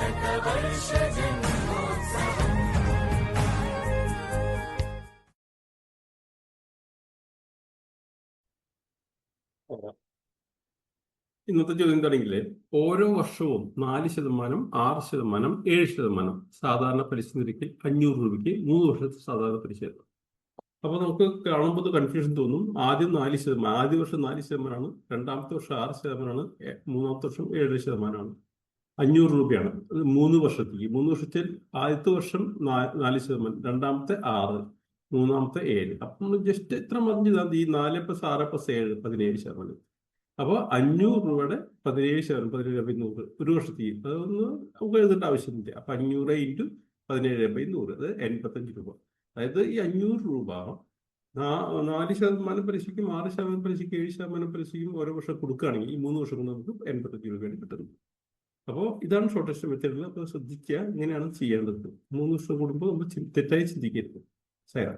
ഇന്നത്തെ ചോദ്യം എന്താണെങ്കിൽ ഓരോ വർഷവും 4%, 6%, 7% സാധാരണ പലിശ നിരക്കിൽ 500 രൂപയ്ക്ക് 3 വർഷത്തെ സാധാരണ പലിശ. അപ്പൊ നമുക്ക് കാണുമ്പോൾ കൺഫ്യൂഷൻ തോന്നും. ആദ്യം 4%, ആദ്യ വർഷം 4%, രണ്ടാമത്തെ വർഷം 6%, മൂന്നാമത്തെ വർഷം 7%. 500 രൂപയാണ് 3 വർഷത്തേക്ക്. 3 വർഷത്തിൽ ആദ്യത്തെ വർഷം 4%, രണ്ടാമത്തെ 6%, മൂന്നാമത്തെ 7%. അപ്പൊ നമ്മൾ ജസ്റ്റ് എത്ര മറിഞ്ഞ് ഈ 4 + 6 + 7 17%. അപ്പോൾ 500 രൂപയുടെ 17%, 17/100 ഒരു വർഷത്തേക്ക്. അതൊന്ന് നമുക്ക് എഴുതേണ്ട ആവശ്യമില്ല. അപ്പൊ 500 × 17/100 അത് 85 രൂപ. അതായത് ഈ 500 രൂപ 4% പലിശയ്ക്കും 6% പലിശയ്ക്കും 7% പലിശയ്ക്കും ഓരോ വർഷം കൊടുക്കുകയാണെങ്കിൽ ഈ 3 വർഷം കൊണ്ട് നമുക്ക് 85 രൂപയാണ് കിട്ടുന്നത്. അപ്പോൾ ഇതാണ് ഷോർട്ടസ്റ്റ് മെത്തേഡിൽ. അപ്പോൾ ശ്രദ്ധിക്കുക, ഇങ്ങനെയാണ് ചെയ്യേണ്ടത്. 3 വർഷം കൂടുമ്പോൾ നമ്മൾ തെറ്റായി ചിന്തിക്കരുത്. ശരി.